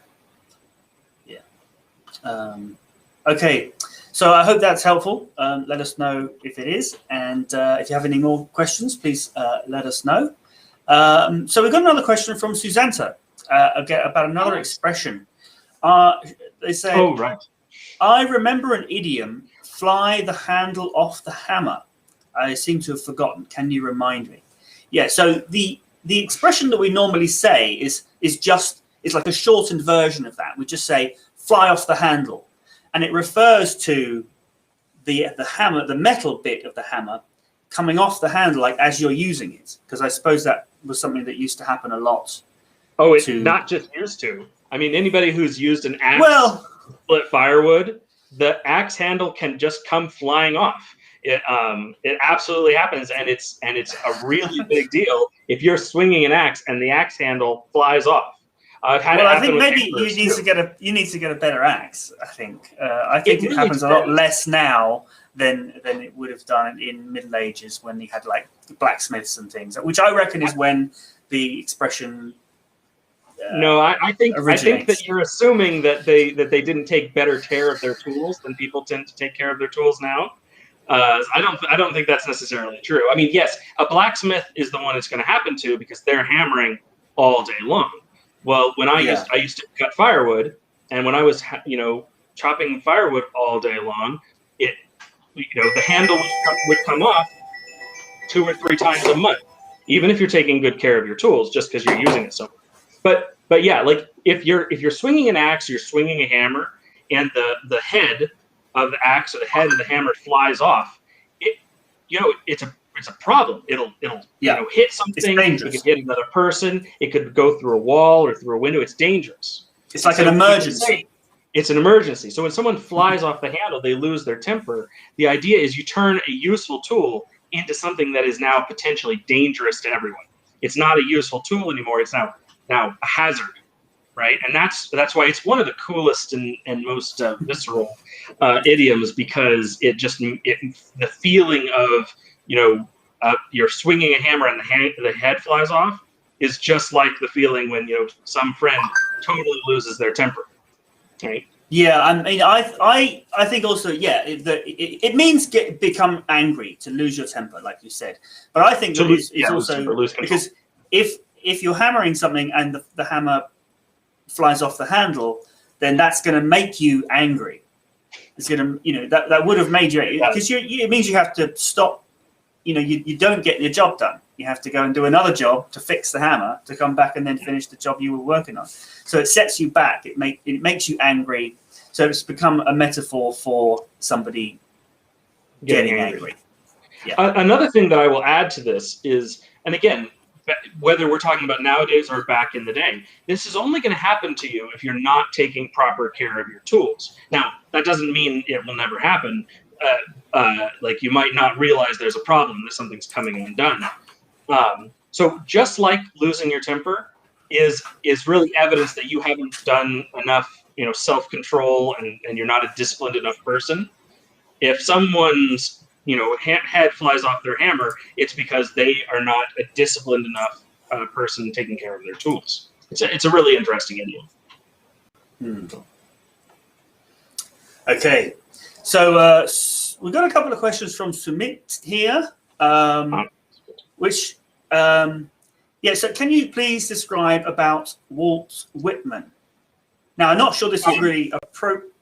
Okay. So I hope that's helpful. Let us know if it is. And if you have any more questions, please let us know. So we've got another question from Susanta about another expression. They say, oh, right. I remember an idiom, fly the handle off the hammer. I seem to have forgotten. Can you remind me? Yeah, so the expression that we normally say is like a shortened version of that. We just say, fly off the handle. And it refers to the hammer, the metal bit of the hammer, coming off the handle, like as you're using it. Because I suppose that was something that used to happen a lot. Oh, it's not just used to. I mean, anybody who's used an axe to split firewood, the axe handle can just come flying off. It absolutely happens, and it's a really big deal if you're swinging an axe and the axe handle flies off. I think maybe you need to get a better axe. I think it really happens a lot less now than it would have done in Middle Ages when they had like blacksmiths and things, which I reckon is when the expression. No, I think that you're assuming that they didn't take better care of their tools than people tend to take care of their tools now. I don't think that's necessarily true. I mean, yes, a blacksmith is the one it's going to happen to because they're hammering all day long. Well, when I used to cut firewood, and when I was chopping firewood all day long, the handle would come off 2 or 3 times a month, even if you're taking good care of your tools, just because you're using it so much. But yeah, like if you're swinging an axe, you're swinging a hammer, and the head of the axe or the head of the hammer flies off, it's a problem. It'll hit something. It could hit another person. It could go through a wall or through a window. It's dangerous. It's like an emergency. It's an emergency. So when someone flies off the handle, they lose their temper. The idea is you turn a useful tool into something that is now potentially dangerous to everyone. It's not a useful tool anymore. It's now a hazard, right? And that's why it's one of the coolest and most visceral idioms, because the feeling of you're swinging a hammer and the head flies off is just like the feeling when some friend totally loses their temper, right? Yeah, I mean, I think also, it means become angry, to lose your temper, like you said. But I think it's also because if you're hammering something and the hammer flies off the handle, then that's going to make you angry. It's going to, that would have made you, because it means you have to stop. You don't get your job done. You have to go and do another job to fix the hammer, to come back and then finish the job you were working on. So it sets you back. It makes you angry. So it's become a metaphor for somebody getting angry. Yeah. Another thing that I will add to this is, and again, whether we're talking about nowadays or back in the day, this is only going to happen to you if you're not taking proper care of your tools. Now, that doesn't mean it will never happen. Like you might not realize there's a problem, that something's coming undone. So just like losing your temper is really evidence that you haven't done enough, self-control, and you're not a disciplined enough person. If someone's head flies off their hammer, it's because they are not a disciplined enough person taking care of their tools. It's a really interesting idiom. Okay, so we've got a couple of questions from Sumit here, which, so can you please describe about Walt Whitman? Now, I'm not sure this is really appropriate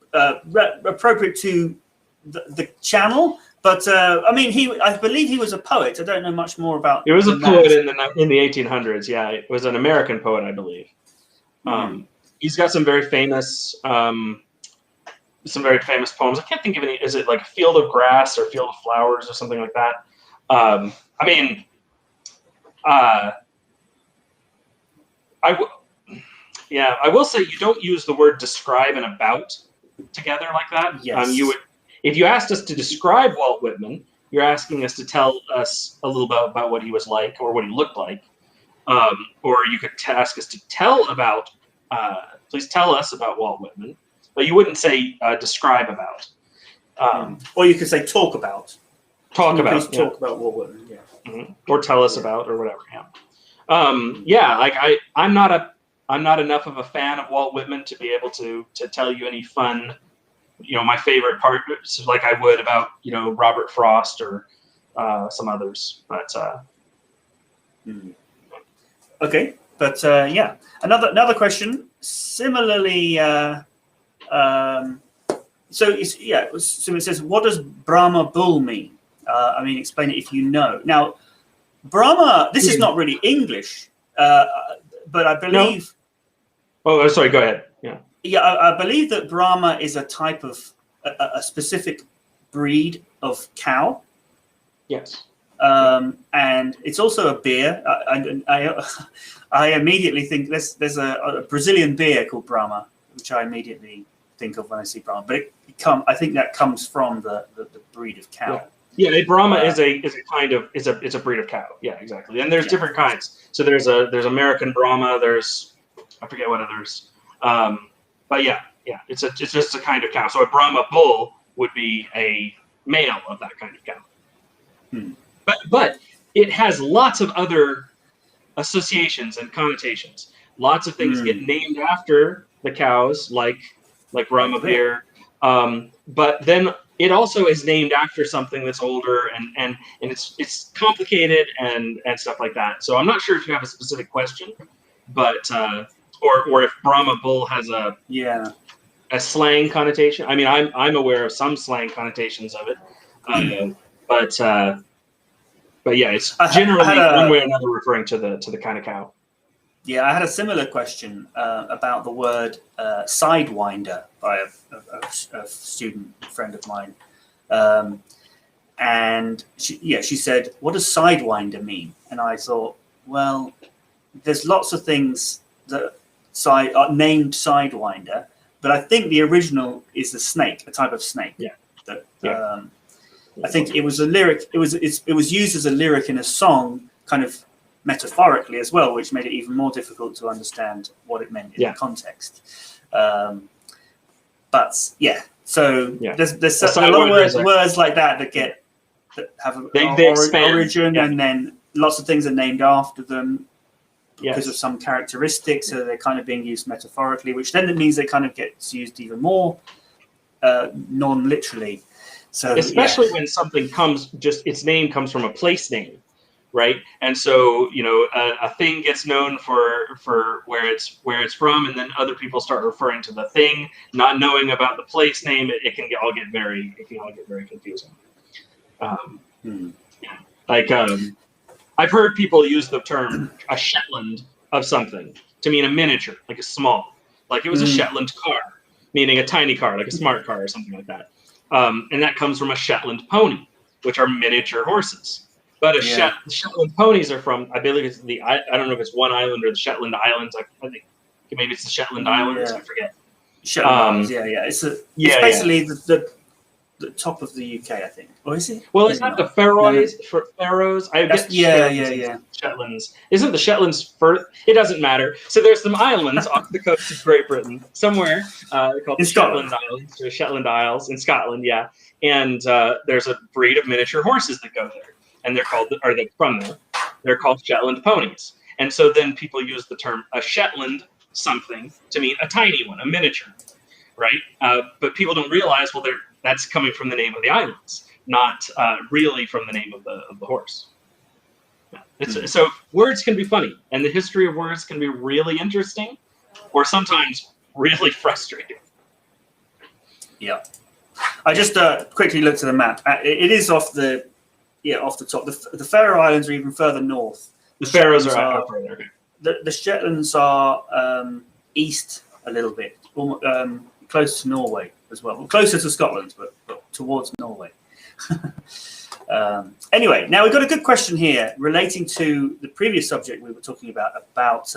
to the channel, but I believe he was a poet. I don't know much more about. He was a poet in the 1800s. Yeah, it was an American poet, I believe. He's got some very famous poems. I can't think of any. Is it like a field of grass or field of flowers or something like that? I will say you don't use the word describe and about together like that. Yes. You would. If you asked us to describe Walt Whitman, you're asking us to tell us a little bit about what he was like or what he looked like. Or you could ask us to please tell us about Walt Whitman, but you wouldn't say describe about. Or you could say talk about. Talk about. Please talk about Walt Whitman, yeah. Mm-hmm. Or tell us about, or whatever, I'm not enough of a fan of Walt Whitman to be able to tell you any fun, my favorite part, like I would about, Robert Frost or some others. But okay, but another question. Similarly, so it says, what does Brahma bull mean? Explain it if you know. Now, Brahma. This is not really English, but I believe. No. Oh, sorry. Go ahead. Yeah. Yeah, I believe that Brahma is a type of a specific breed of cow. Yes. And it's also a beer. I immediately think there's a Brazilian beer called Brahma, which I immediately think of when I see Brahma. But I think that comes from the breed of cow. Yeah, Brahma is a breed of cow. Yeah, exactly. And there's different kinds. So there's American Brahma. There's I forget what others. But it's just a kind of cow. So a Brahma bull would be a male of that kind of cow. But it has lots of other associations and connotations. Lots of things get named after the cows, like Brahma beer. But then it also is named after something that's older and it's complicated and stuff like that. So I'm not sure if you have a specific question, but or if Brahma bull has a slang connotation. I'm aware of some slang connotations of it, but yeah, it's generally one way or another referring to the kind of cow. Yeah, I had a similar question about the word sidewinder by a student friend of mine, and she said, "What does sidewinder mean?" And I thought, well, there's lots of things that are named sidewinder, but I think the original is a snake, a type of snake. Yeah. I think it was a lyric. It was used as a lyric in a song, kind of metaphorically as well, which made it even more difficult to understand what it meant in the context. There's a lot of words like that have an origin, and then lots of things are named after them because of some characteristics, so they're kind of being used metaphorically, which then it means they kind of gets used even more non-literally. So especially when something its name comes from a place name, right? And so a thing gets known for where it's from, and then other people start referring to the thing, not knowing about the place name. It can all get very confusing. I've heard people use the term a Shetland of something to mean a miniature, like a small, like it was a Shetland car, meaning a tiny car, like a smart car or something like that. And that comes from a Shetland pony, which are miniature horses. But Shetland ponies are from, I believe it's I don't know if it's one island or the Shetland Islands. I think maybe it's the Shetland Islands. I forget. Shetland Islands, It's basically the top of the UK, I think. Or is it? Well, it's not the Faroes. Faroes. I guess. Yeah. Shetlands. Isn't the Shetlands further? It doesn't matter. So there's some islands off the coast of Great Britain, somewhere called the Shetland Islands or Shetland Isles in Scotland. Yeah, and there's a breed of miniature horses that go there, and they're from there. They're called Shetland ponies, and so then people use the term a Shetland something to mean a tiny one, a miniature, right? But people don't realize, well, that's coming from the name of the islands, not really from the name of the horse. So words can be funny, and the history of words can be really interesting, or sometimes really frustrating. Yeah, I just quickly looked at the map. It is off the top. The Faroe Islands are even further north. The Faroes are further. The Shetlands are east a little bit, close to Norway as well. Closer to Scotland, but towards Norway. Anyway, now we've got a good question here relating to the previous subject we were talking about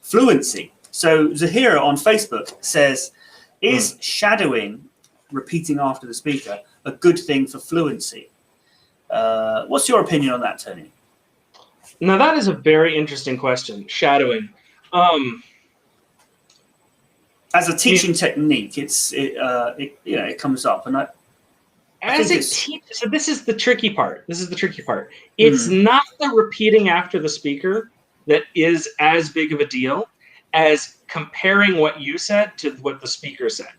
fluency. So Zahira on Facebook says, is shadowing, repeating after the speaker, a good thing for fluency? What's your opinion on that, Tony? Now, that is a very interesting question, shadowing. As a teaching technique, it comes up, and so this is the tricky part. It's not the repeating after the speaker that is as big of a deal as comparing what you said to what the speaker said.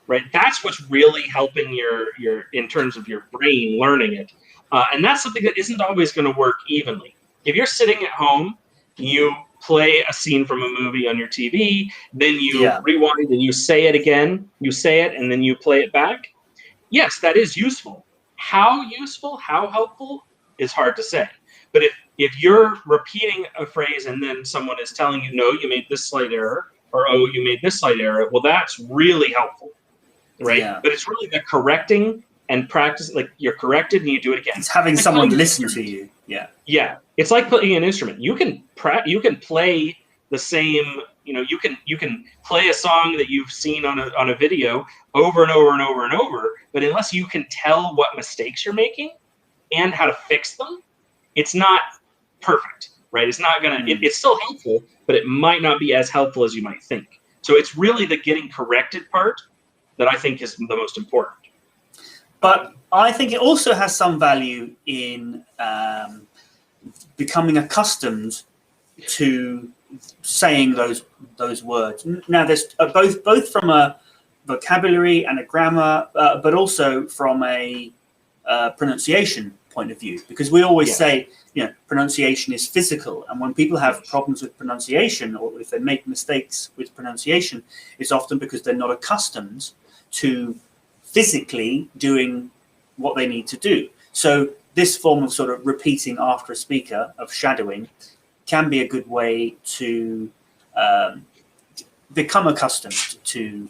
Right? That's what's really helping your in terms of your brain learning it. And that's something that isn't always going to work evenly. If you're sitting at home, you play a scene from a movie on your TV, then you rewind and you say it again, you say it, and then you play it back. Yes, that is useful. How useful, how helpful is hard to say. But if you're repeating a phrase and then someone is telling you, no, you made this slight error, or oh, you made this slight error, well, that's really helpful, right? Yeah. But it's really the correcting and practice, like you're corrected and you do it again. It's having someone listen to you. Yeah. Yeah. It's like playing an instrument. You can play the same, you can play a song that you've seen on a video over and over and over and over, but unless you can tell what mistakes you're making and how to fix them, it's not perfect, right? It's not gonna. It's still helpful, but it might not be as helpful as you might think. So it's really the getting corrected part that I think is the most important. But I think it also has some value in becoming accustomed to saying those words. Now, there's both from a vocabulary and a grammar, but also from a pronunciation point of view, because we always say, pronunciation is physical, and when people have problems with pronunciation, or if they make mistakes with pronunciation, it's often because they're not accustomed to physically doing what they need to do. So this form of sort of repeating after a speaker, of shadowing, can be a good way to become accustomed to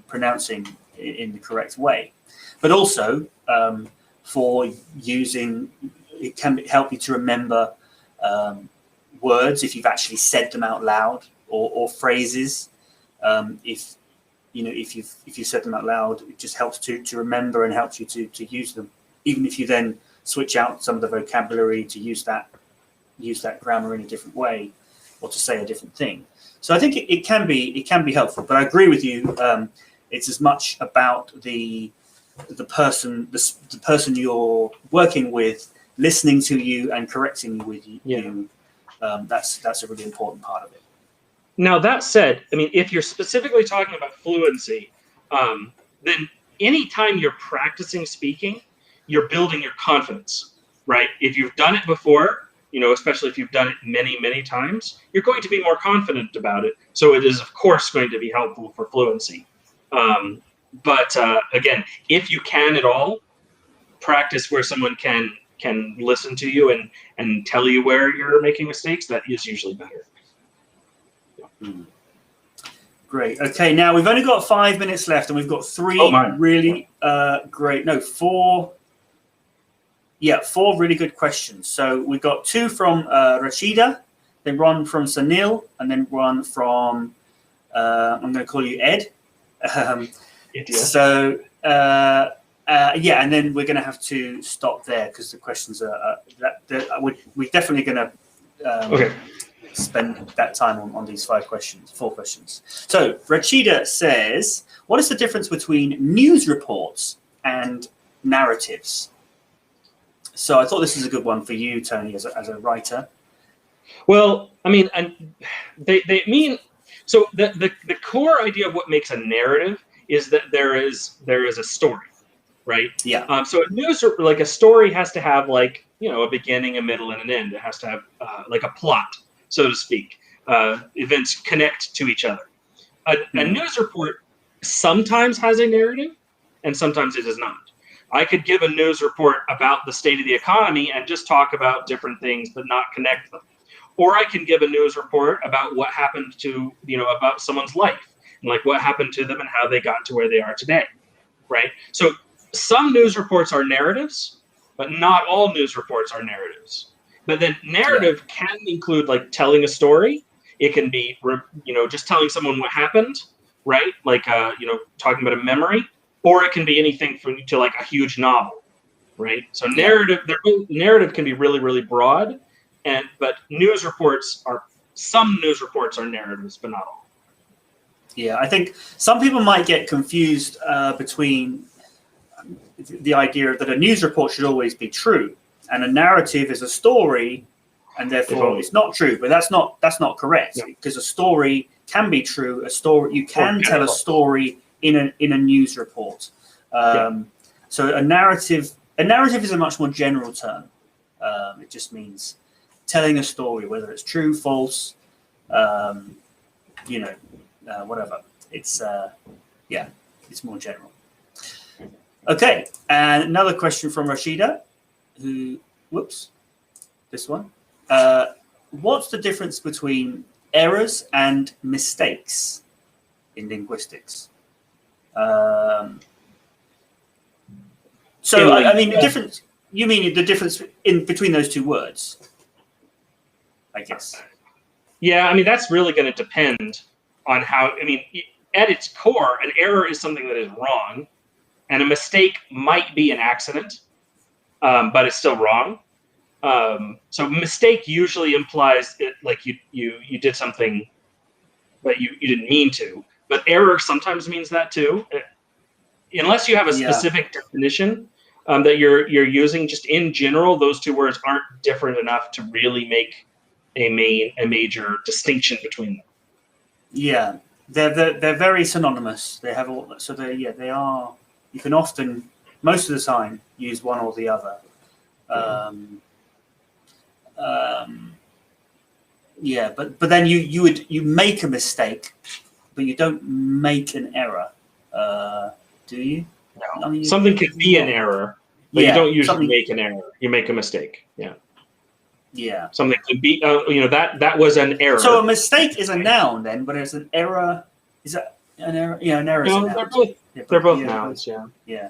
pronouncing in the correct way. But also for using, it can help you to remember words if you've actually said them out loud, or phrases. If you said them out loud, it just helps to remember and helps you to use them. Even if you then switch out some of the vocabulary to use that grammar in a different way, or to say a different thing. So I think it can be helpful. But I agree with you. It's as much about the person you're working with listening to you and correcting you with you. Yeah. That's a really important part of it. Now, that said, I mean, if you're specifically talking about fluency, then anytime you're practicing speaking, you're building your confidence, right? If you've done it before, especially if you've done it many, many times, you're going to be more confident about it. So it is, of course, going to be helpful for fluency. But again, if you can at all, practice where someone can listen to you and tell you where you're making mistakes. That is usually better. Great. Okay, now we've only got 5 minutes left, and we've got really great. No, four. Yeah, 4 really good questions. So we've got 2 from Rashida, then one from Sunil, and then one from I'm going to call you Ed. So yeah, and then we're going to have to stop there because the questions are we're definitely going to spend that time on these 4 questions. So Rachida says, what is the difference between news reports and narratives? So I thought this is a good one for you, Tony, as a writer. Well, I mean, they mean, so the core idea of what makes a narrative is that there is a story, right? Yeah. So a story has to have like, a beginning, a middle, and an end. It has to have like a plot, so to speak. Events connect to each other. A news report sometimes has a narrative, and sometimes it does not. I could give a news report about the state of the economy and just talk about different things, but not connect them. Or I can give a news report about what happened to, about someone's life, and like what happened to them and how they got to where they are today, right? So some news reports are narratives, but not all news reports are narratives. But then narrative can include like telling a story. It can be, just telling someone what happened, right? Like, talking about a memory. Or it can be anything to like a huge novel, right? So narrative can be really, really broad, but some news reports are narratives, but not all. Yeah, I think some people might get confused between the idea that a news report should always be true, and a narrative is a story, and therefore it's not true. But that's not correct, because a story can be true. You can tell a story in a news report. So a narrative is a much more general term. It just means telling a story, whether it's true, false, whatever. It's it's more general. Okay, and another question from Rashida, this one. What's the difference between errors and mistakes in linguistics? I mean, the difference. You mean the difference between those 2 words? I guess. Yeah, I mean that's really going to depend on how. I mean, at its core, an error is something that is wrong, and a mistake might be an accident, but it's still wrong. So mistake usually implies like you did something, but you didn't mean to. But error sometimes means that too. Unless you have a specific definition that you're using, just in general, those 2 words aren't different enough to really make a major distinction between them. Yeah, they're very synonymous. They have all. So they are. You can often, most of the time, use one or the other. But then you make a mistake, but you don't make an error. Do you? No. I mean, something could be an error, but you don't usually make an error. You make a mistake. Yeah. Yeah. Something could be. That was an error. So a mistake is a noun then, but it's an error. Is that an error? Yeah, an error is a noun. They're both nouns. Yeah.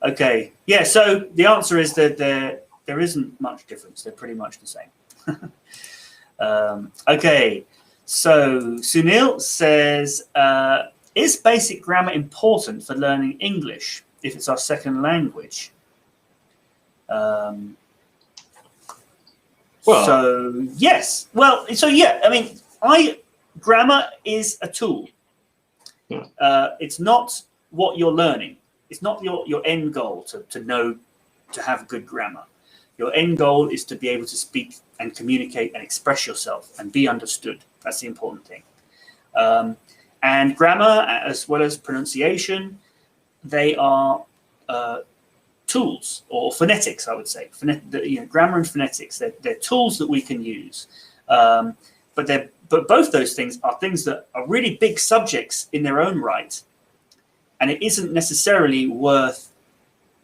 Okay. Yeah. So the answer is that there isn't much difference. They're pretty much the same. Okay. So Sunil says, is basic grammar important for learning English if it's our second language? So yes. Well, so yeah. I mean, grammar is a tool. It's not what you're learning. It's not your end goal to have good grammar. Your end goal is to be able to speak and communicate and express yourself and be understood. That's the important thing. And grammar, as well as pronunciation, they are tools, or phonetics, I would say. Grammar and phonetics, they're tools that we can use. But both those things are things that are really big subjects in their own right. And it isn't necessarily worth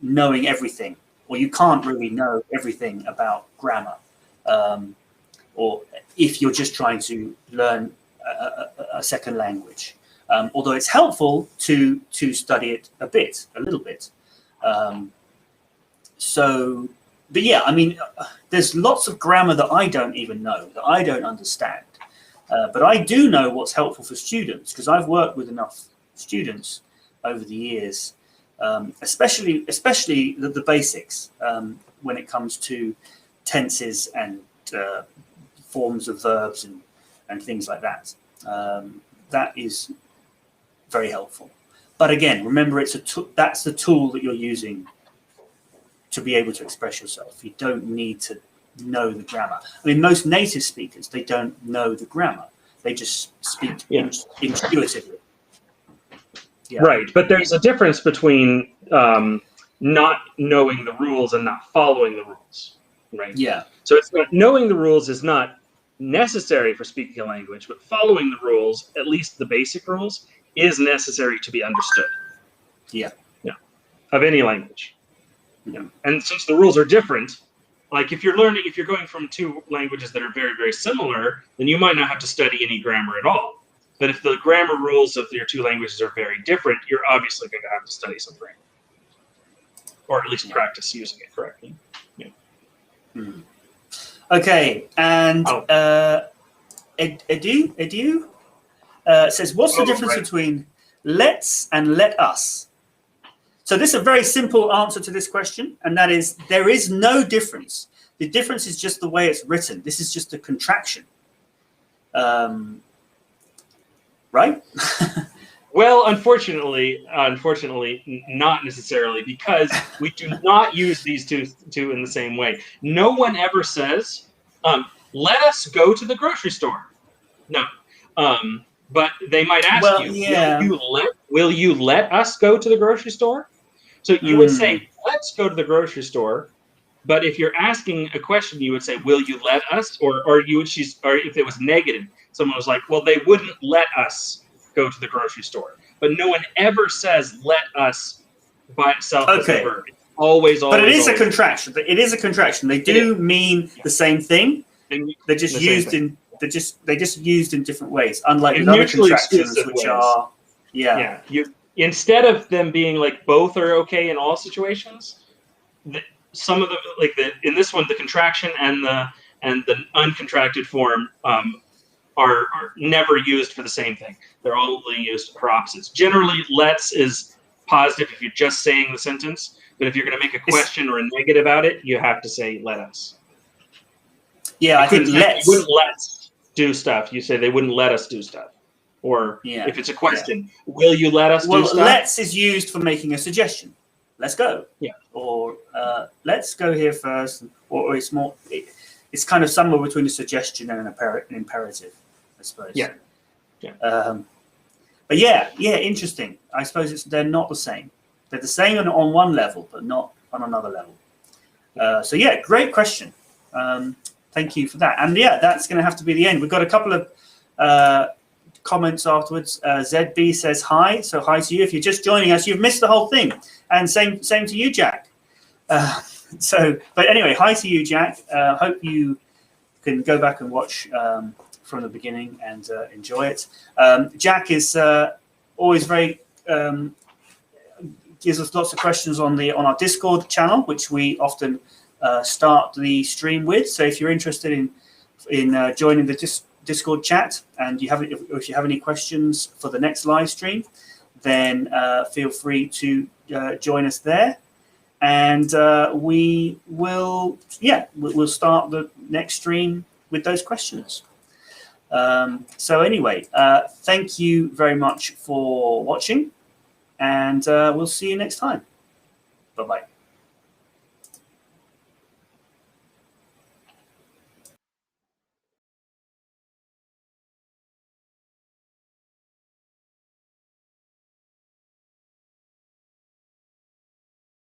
knowing everything, or you can't really know everything about grammar. Or if you're just trying to learn a second language. Although it's helpful to study it a little bit. But yeah, I mean, there's lots of grammar that I don't even know, that I don't understand. But I do know what's helpful for students, because I've worked with enough students over the years, especially the basics when it comes to tenses and forms of verbs and things like that. That is very helpful. But again, remember, that's the tool that you're using to be able to express yourself. You don't need to know the grammar. I mean, most native speakers, they don't know the grammar. They just speak intuitively. Yeah. Right, but there's a difference between not knowing the rules and not following the rules, right? Yeah. So it's not, knowing the rules is not necessary for speaking a language, but following the rules, at least the basic rules, is necessary to be understood. Yeah. Yeah. Of any language. Yeah. And since the rules are different, like if you're going from two languages that are very, very similar, then you might not have to study any grammar at all. But if the grammar rules of your two languages are very different, you're obviously going to have to study some grammar. Or at least practice using it correctly. Yeah. Mm. Okay, and Edu says, what's the difference between let's and let us? So this is a very simple answer to this question, and that is, there is no difference. The difference is just the way it's written. This is just a contraction. Right? Well, unfortunately, not necessarily, because we do not use these two in the same way. No one ever says, let us go to the grocery store. No. But they might ask will you let us go to the grocery store? So you would say, let's go to the grocery store. But if you're asking a question, you would say, will you let us? Or if it was negative, someone was like, well, they wouldn't let us go to the grocery store. But no one ever says let us by itself as a verb. It's always. But it is a contraction. It is a contraction. They do mean the same thing. They're just used in used in different ways, unlike other contractions, which are instead of them being like both are okay in all situations, some of them, like in this one, the contraction and the uncontracted form are never used for the same thing. They're only used for opposites. Generally, let's is positive if you're just saying the sentence, but if you're going to make a question or a negative about it, you have to say let us. Yeah, I think let's. You wouldn't let us do stuff. You say they wouldn't let us do stuff. Or if it's a question, will you let us do stuff? Well, let's is used for making a suggestion. Let's go. Yeah. Or let's go here first. Or it's more. It's kind of somewhere between a suggestion and an imperative, I suppose. Yeah. But interesting. I suppose they're not the same. They're the same on one level, but not on another level. So great question. Thank you for that. And that's going to have to be the end. We've got a couple of comments afterwards. ZB says hi. So hi to you. If you're just joining us, you've missed the whole thing. And same to you, Jack. But anyway, hi to you, Jack. Hope you can go back and watch from the beginning and enjoy it. Jack is always very gives us lots of questions on our Discord channel, which we often start the stream with. So if you're interested in joining the Discord chat and if you have any questions for the next live stream, then feel free to join us there. And we'll start the next stream with those questions. So anyway, thank you very much for watching, and we'll see you next time. Bye-bye.